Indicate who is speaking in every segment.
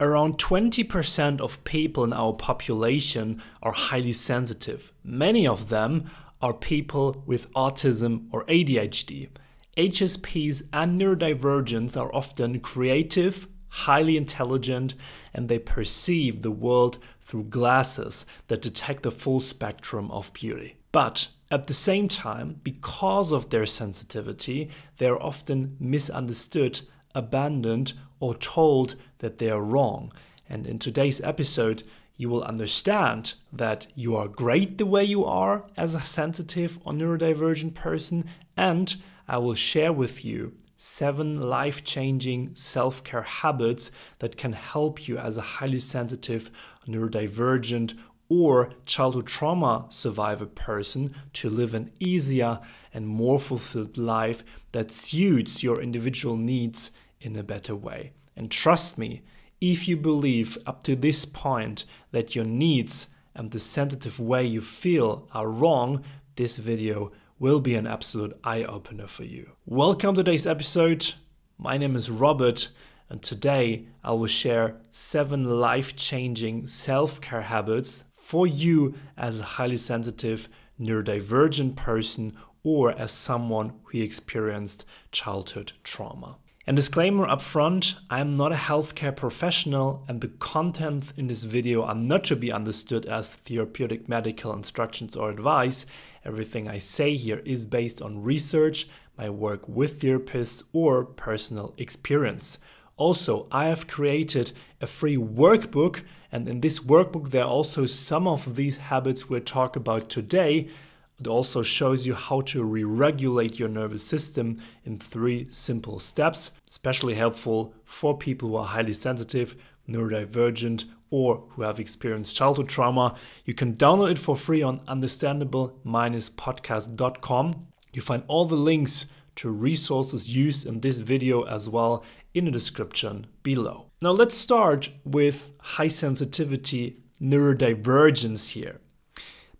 Speaker 1: Around 20% of people in our population are highly sensitive. Many of them are people with autism or ADHD. HSPs and neurodivergents are often creative, highly intelligent, and they perceive the world through glasses that detect the full spectrum of beauty. But at the same time, because of their sensitivity, they are often misunderstood, abandoned, or told that they are wrong. And in today's episode, you will understand that you are great the way you are as a sensitive or neurodivergent person, and I will share with you 7 life-changing self-care habits that can help you as a highly sensitive, neurodivergent, or childhood trauma survivor person to live an easier and more fulfilled life that suits your individual needs in a better way. And trust me, if you believe up to this point that your needs and the sensitive way you feel are wrong, this video will be an absolute eye-opener for you. Welcome to today's episode. My name is Robert, and today I will share 7 life-changing self-care habits for you as a highly sensitive, neurodivergent person or as someone who experienced childhood trauma. And disclaimer up front, I am not a healthcare professional, and the content in this video are not to be understood as therapeutic medical instructions or advice. Everything I say here is based on research, my work with therapists, or personal experience. Also, I have created a free workbook, and in this workbook there are also some of these habits we'll talk about today. It also shows you how to re-regulate your nervous system in 3 simple steps, especially helpful for people who are highly sensitive, neurodivergent, or who have experienced childhood trauma. You can download it for free on understandable-podcast.com. You find all the links to resources used in this video as well in the description below. Now let's start with high sensitivity neurodivergence here.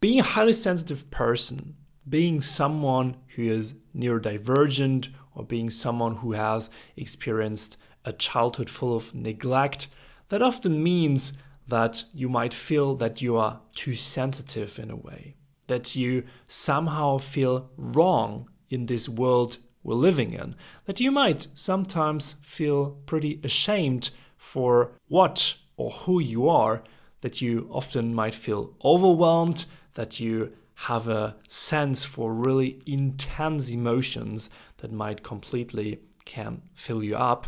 Speaker 1: Being a highly sensitive person, being someone who is neurodivergent, or being someone who has experienced a childhood full of neglect, that often means that you might feel that you are too sensitive in a way, that you somehow feel wrong in this world we're living in, that you might sometimes feel pretty ashamed for what or who you are, that you often might feel overwhelmed, that you have a sense for really intense emotions that might completely can fill you up.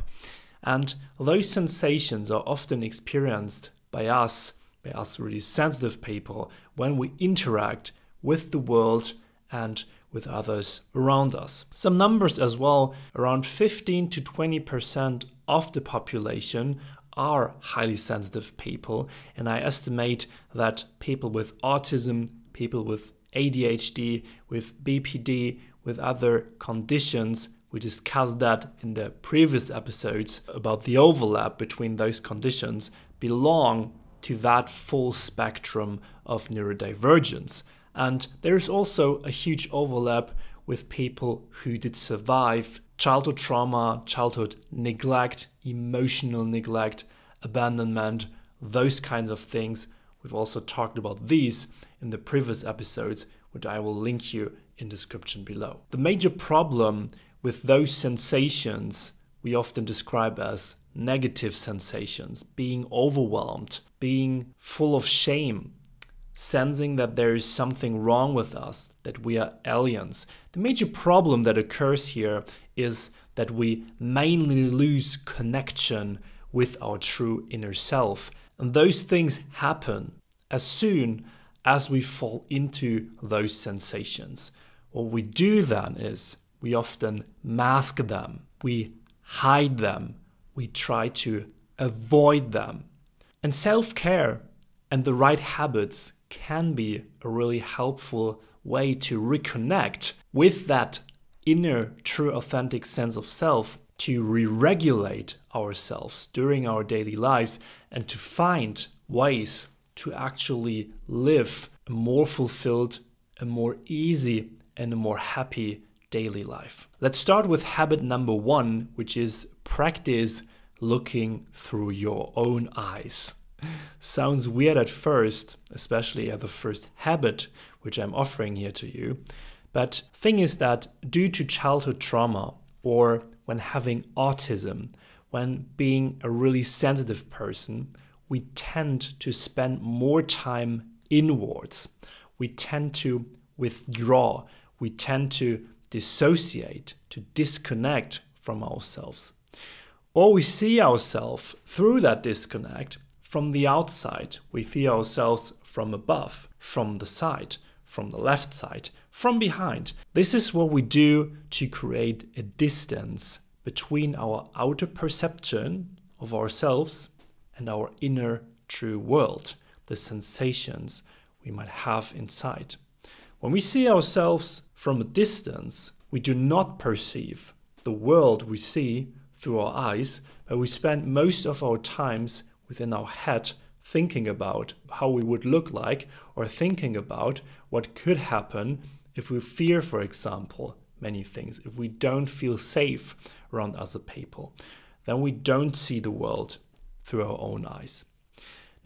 Speaker 1: And those sensations are often experienced by us really sensitive people, when we interact with the world and with others around us. Some numbers as well, around 15 to 20% of the population are highly sensitive people, and I estimate that people with autism, people with ADHD, with BPD, with other conditions, we discussed that in the previous episodes about the overlap between those conditions, belong to that full spectrum of neurodivergence. And there's also a huge overlap with people who did survive childhood trauma, childhood neglect, emotional neglect, abandonment, those kinds of things. We've also talked about these in the previous episodes, which I will link you in the description below. The major problem with those sensations we often describe as negative sensations, being overwhelmed, being full of shame, sensing that there is something wrong with us, that we are aliens. The major problem that occurs here is that we mainly lose connection with our true inner self. And those things happen as soon as we fall into those sensations. What we do then is we often mask them, we hide them, we try to avoid them. And self-care and the right habits can be a really helpful way to reconnect with that inner, true, authentic sense of self, to re-regulate ourselves during our daily lives, and to find ways to actually live a more fulfilled, a more easy, and a more happy daily life. Let's start with habit number 1, which is practice looking through your own eyes. Sounds weird at first, especially at the first habit which I'm offering here to you. But thing is that due to childhood trauma, or when having autism, when being a really sensitive person, we tend to spend more time inwards. We tend to withdraw. We tend to dissociate, to disconnect from ourselves. Or we see ourselves through that disconnect from the outside. We see ourselves from above, from the side, from the left side, from behind. This is what we do to create a distance between our outer perception of ourselves and our inner true world, the sensations we might have inside. When we see ourselves from a distance, we do not perceive the world we see through our eyes, but we spend most of our times within our head thinking about how we would look like, or thinking about what could happen if we fear, for example, many things. If we don't feel safe around other people, then we don't see the world through our own eyes.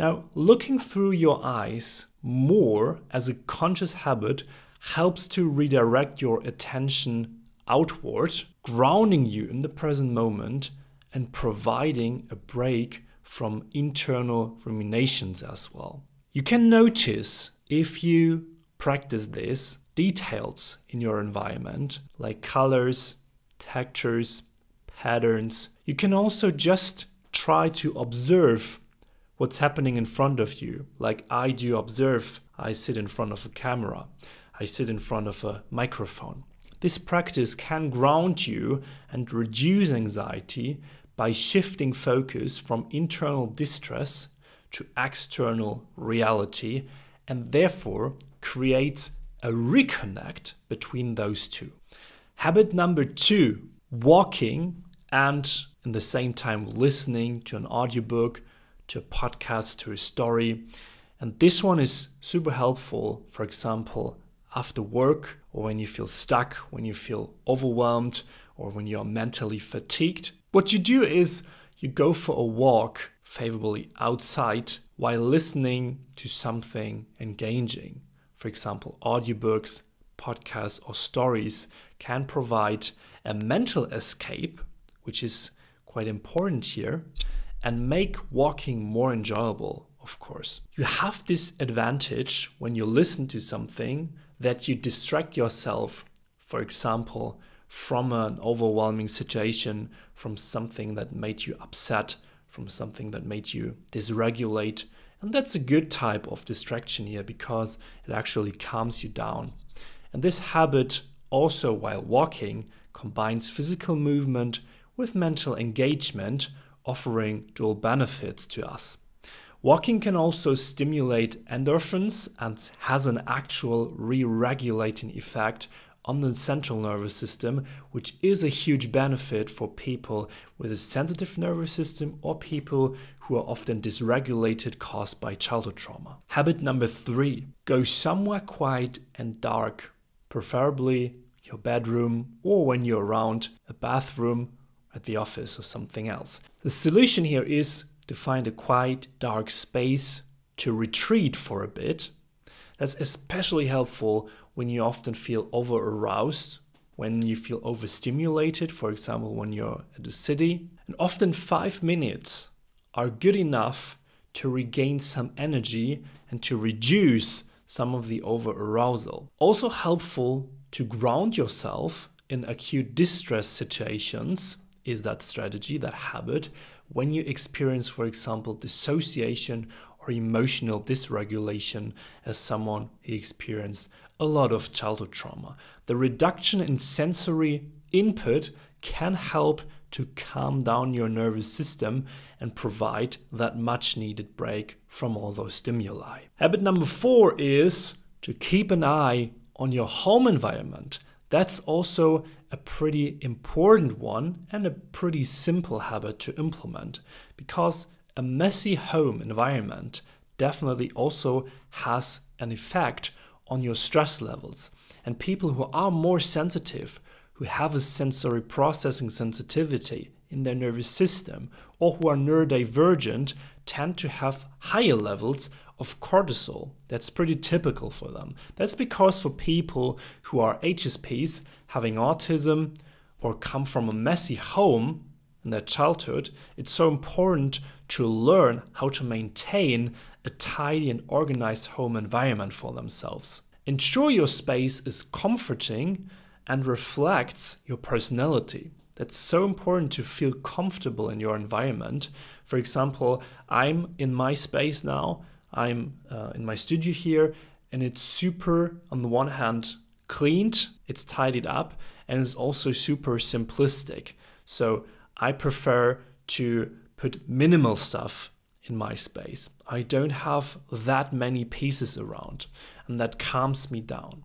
Speaker 1: Now, looking through your eyes more as a conscious habit helps to redirect your attention outward, grounding you in the present moment and providing a break from internal ruminations as well. You can notice, if you practice this, details in your environment like colors, textures, patterns. You can also just try to observe what's happening in front of you, like I do observe. I sit in front of a camera. I sit in front of a microphone. This practice can ground you and reduce anxiety by shifting focus from internal distress to external reality, and therefore creates a reconnect between those two. Habit number 2, walking and in the same time listening to an audiobook, to a podcast, to a story. And this one is super helpful, for example, after work, or when you feel stuck, when you feel overwhelmed, or when you're mentally fatigued. What you do is you go for a walk, favorably outside, while listening to something engaging. For example, audiobooks, podcasts, or stories can provide a mental escape, which is quite important here, and make walking more enjoyable, of course. You have this advantage when you listen to something that you distract yourself, for example, from an overwhelming situation, from something that made you upset, from something that made you dysregulate. And that's a good type of distraction here because it actually calms you down. And this habit also, while walking, combines physical movement with mental engagement, offering dual benefits to us. Walking can also stimulate endorphins and has an actual re-regulating effect on the central nervous system, which is a huge benefit for people with a sensitive nervous system or people who are often dysregulated caused by childhood trauma. Habit number 3, go somewhere quiet and dark, preferably your bedroom or when you're around a bathroom at the office or something else. The solution here is to find a quiet, dark space to retreat for a bit. That's especially helpful when you often feel over-aroused, when you feel overstimulated, for example, when you're at the city. And often 5 minutes are good enough to regain some energy and to reduce some of the over-arousal. Also helpful to ground yourself in acute distress situations is that strategy, that habit, when you experience, for example, dissociation or emotional dysregulation as someone who experienced a lot of childhood trauma. The reduction in sensory input can help to calm down your nervous system and provide that much needed break from all those stimuli. Habit number 4 is to keep an eye on your home environment. That's also a pretty important one and a pretty simple habit to implement, because a messy home environment definitely also has an effect on your stress levels. And people who are more sensitive, who have a sensory processing sensitivity in their nervous system or who are neurodivergent tend to have higher levels of cortisol. That's pretty typical for them. That's because for people who are HSPs, having autism, or come from a messy home in their childhood, it's so important to learn how to maintain a tidy and organized home environment for themselves. Ensure your space is comforting and reflects your personality. That's so important to feel comfortable in your environment. For example, I'm in my space now. I'm in my studio here, and it's super, on the one hand, cleaned, it's tidied up, and it's also super simplistic. So I prefer to put minimal stuff in my space. I don't have that many pieces around, and that calms me down.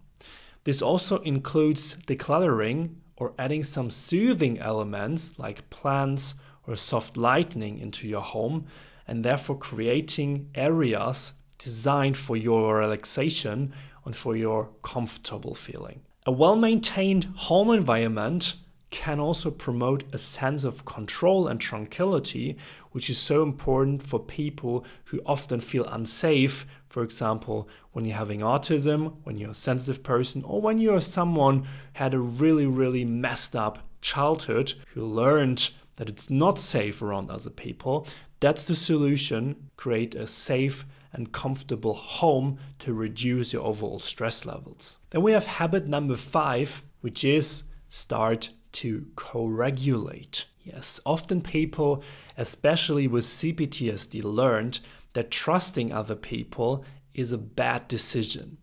Speaker 1: This also includes decluttering or adding some soothing elements like plants or soft lighting into your home, and therefore creating areas designed for your relaxation and for your comfortable feeling. A well-maintained home environment can also promote a sense of control and tranquility, which is so important for people who often feel unsafe. For example, when you're having autism, when you're a sensitive person, or when you're someone who had a really messed up childhood, who learned that it's not safe around other people. That's the solution. Create a safe and comfortable home to reduce your overall stress levels. Then we have habit number 5, which is start to co-regulate. Yes, often people, especially with CPTSD, learned that trusting other people is a bad decision.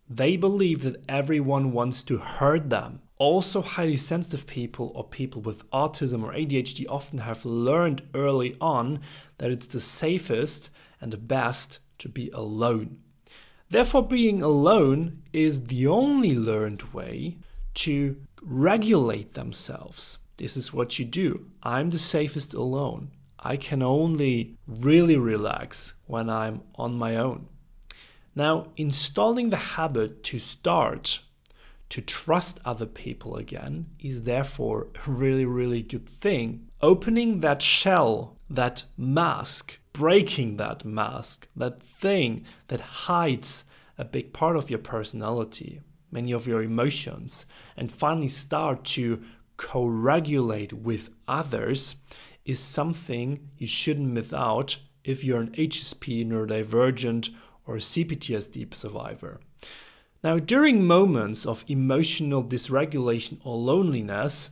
Speaker 1: They believe that everyone wants to hurt them. Also, highly sensitive people or people with autism or ADHD often have learned early on that it's the safest and the best to be alone. Therefore, being alone is the only learned way to regulate themselves. This is what you do. I'm the safest alone. I can only really relax when I'm on my own. Now, installing the habit to start to trust other people again is therefore a really good thing. Opening that shell, that mask, breaking that mask, that thing that hides a big part of your personality, many of your emotions, and finally start to co-regulate with others is something you shouldn't miss out if you're an HSP, neurodivergent, or a CPTSD survivor. Now, during moments of emotional dysregulation or loneliness,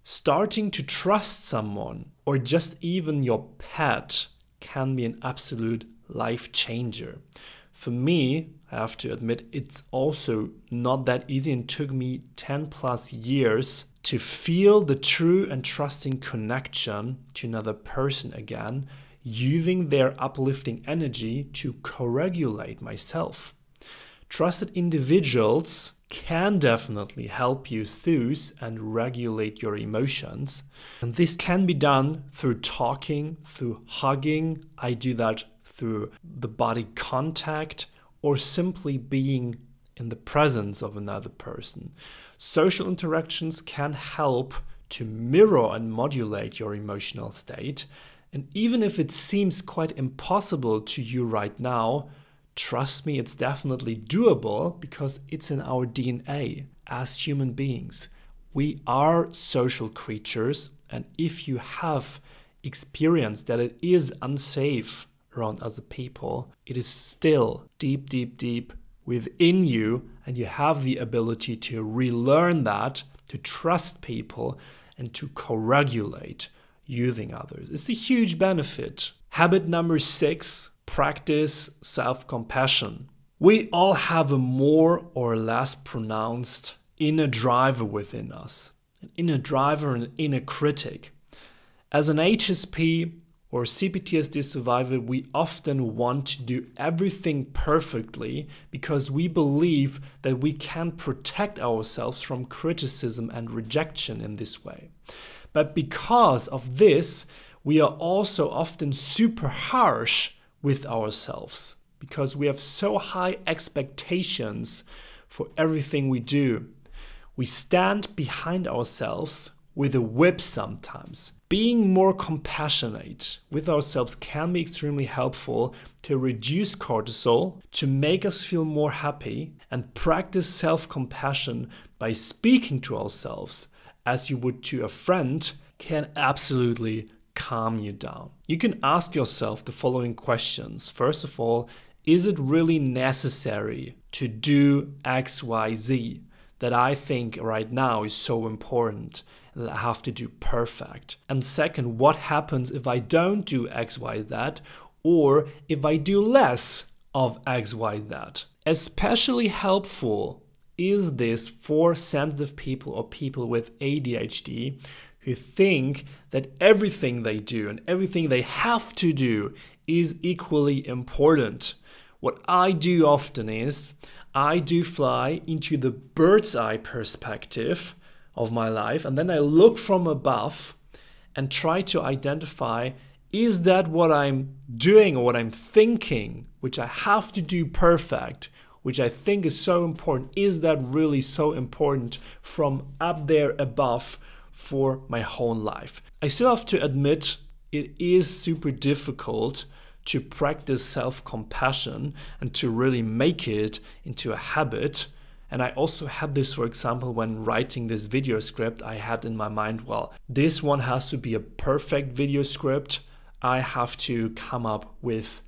Speaker 1: starting to trust someone or just even your pet can be an absolute life changer. For me, I have to admit, it's also not that easy and took me 10+ years to feel the true and trusting connection to another person again, using their uplifting energy to co-regulate myself. Trusted individuals can definitely help you soothe and regulate your emotions. And this can be done through talking, through hugging. I do that through the body contact, or simply being in the presence of another person. Social interactions can help to mirror and modulate your emotional state. And even if it seems quite impossible to you right now, trust me, it's definitely doable because it's in our DNA as human beings. We are social creatures, and if you have experienced that it is unsafe around other people, it is still deep within you, and you have the ability to relearn that, to trust people, and to co-regulate using others. It's a huge benefit. Habit number 6, practice self-compassion. We all have a more or less pronounced inner driver within us, an inner driver and an inner critic. As an HSP or CPTSD survivor, we often want to do everything perfectly because we believe that we can protect ourselves from criticism and rejection in this way. But because of this, we are also often super harsh with ourselves because we have so high expectations for everything we do. We stand behind ourselves with a whip sometimes. Being more compassionate with ourselves can be extremely helpful to reduce cortisol, to make us feel more happy, and practice self-compassion by speaking to ourselves as you would to a friend can absolutely calm you down. You can ask yourself the following questions. First of all, is it really necessary to do X, Y, Z that I think right now is so important that I have to do perfect? And second, what happens if I don't do X, Y, Z, or if I do less of X, Y, Z? Especially helpful is this for sensitive people or people with ADHD who think that everything they do and everything they have to do is equally important. What I do often is I do fly into the bird's eye perspective of my life, and then I look from above and try to identify, is that what I'm doing or what I'm thinking, which I have to do perfect, which I think is so important, is that really so important from up there above for my whole life? I still have to admit it is super difficult to practice self-compassion and to really make it into a habit. And I also had this, for example, when writing this video script, I had in my mind, well, this one has to be a perfect video script. I have to come up with,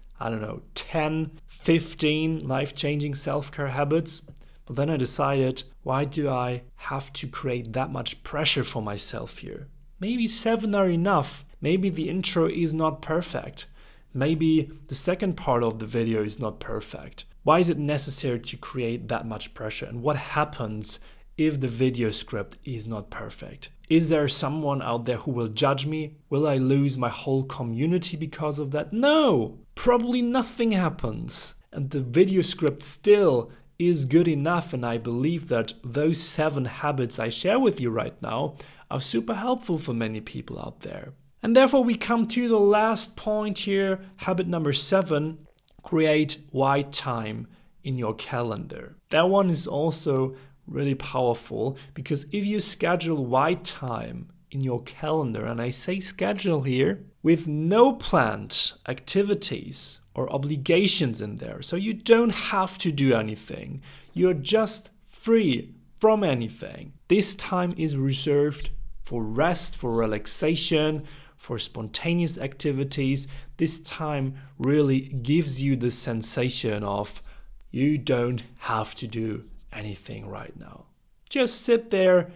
Speaker 1: 10, 15 life-changing self-care habits. But then I decided, why do I have to create that much pressure for myself here? Maybe 7 are enough. Maybe the intro is not perfect. Maybe the second part of the video is not perfect. Why is it necessary to create that much pressure? And what happens if the video script is not perfect? Is there someone out there who will judge me? Will I lose my whole community because of that? No, probably nothing happens. And the video script still is good enough, and I believe that those 7 habits I share with you right now are super helpful for many people out there. And therefore we come to the last point here, habit number 7, create white time in your calendar. That one is also really powerful, because if you schedule white time in your calendar, and I say schedule here, with no planned activities or obligations in there, so you don't have to do anything, you're just free from anything. This time is reserved for rest, for relaxation, for spontaneous activities. This time really gives you the sensation of you don't have to do anything right now. Just sit there,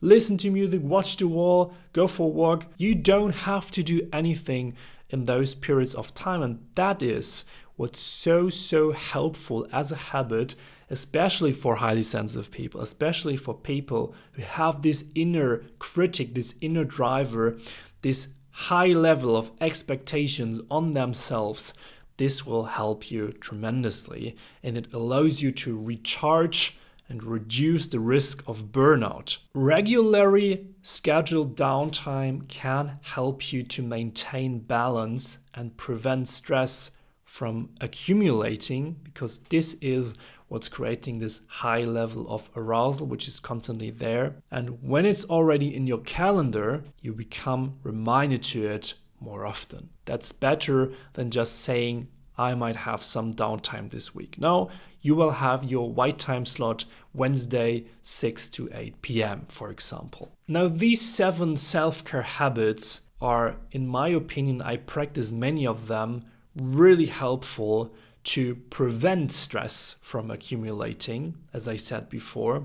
Speaker 1: listen to music, watch the wall, go for a walk. You don't have to do anything in those periods of time, and that is what's so helpful as a habit, especially for highly sensitive people, especially for people who have this inner critic, this inner driver, this high level of expectations on themselves. This will help you tremendously, and it allows you to recharge and reduce the risk of burnout. Regularly scheduled downtime can help you to maintain balance and prevent stress from accumulating, because this is what's creating this high level of arousal, which is constantly there. And when it's already in your calendar, you become reminded to it more often. That's better than just saying, I might have some downtime this week. No, you will have your white time slot Wednesday, 6 to 8 p.m., for example. Now, these 7 self-care habits are, in my opinion, I practice many of them, really helpful to prevent stress from accumulating, as I said before,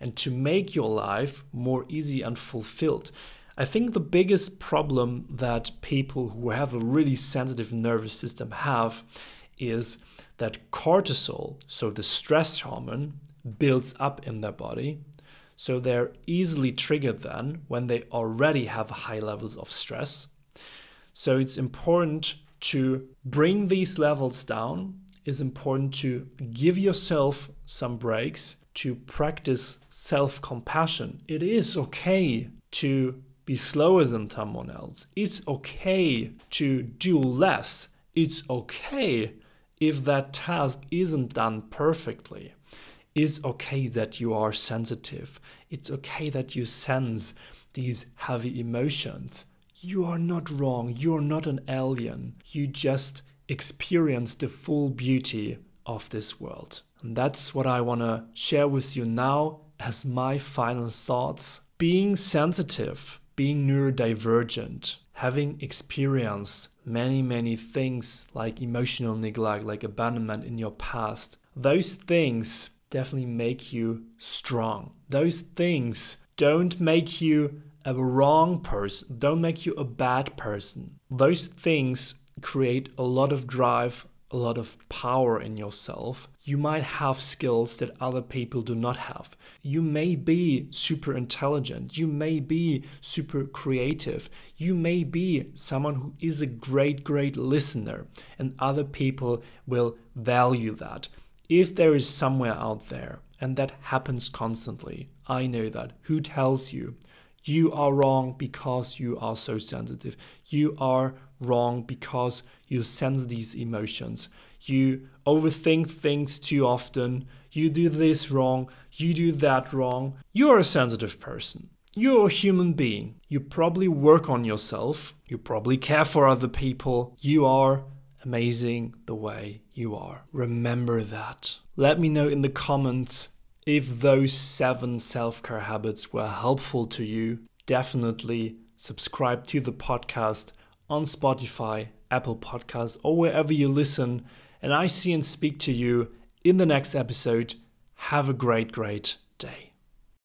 Speaker 1: and to make your life more easy and fulfilled. I think the biggest problem that people who have a really sensitive nervous system have is that cortisol, so the stress hormone, builds up in their body. So they're easily triggered then when they already have high levels of stress. So it's important to bring these levels down. It's important to give yourself some breaks, to practice self-compassion. It is okay to be slower than someone else. It's okay to do less. It's okay if that task isn't done perfectly. It's okay that you are sensitive. It's okay that you sense these heavy emotions. You are not wrong. You are not an alien. You just experience the full beauty of this world. And that's what I want to share with you now as my final thoughts. Being sensitive, being neurodivergent, having experienced many things like emotional neglect, like abandonment in your past, those things definitely make you strong. Those things don't make you a wrong person, don't make you a bad person. Those things create a lot of drive, a lot of power in yourself. You might have skills that other people do not have. You may be super intelligent. You may be super creative. You may be someone who is a great listener, and other people will value that. If there is somewhere out there, and that happens constantly, I know that, who tells you, you are wrong because you are so sensitive. You are wrong because you sense these emotions. You overthink things too often. You do this wrong. You do that wrong. You are a sensitive person. You're a human being. You probably work on yourself. You probably care for other people. You are amazing the way you are. Remember that. Let me know in the comments if those 7 self-care habits were helpful to you. Definitely subscribe to the podcast on Spotify, Apple Podcasts, or wherever you listen. And I see and speak to you in the next episode. Have a great day.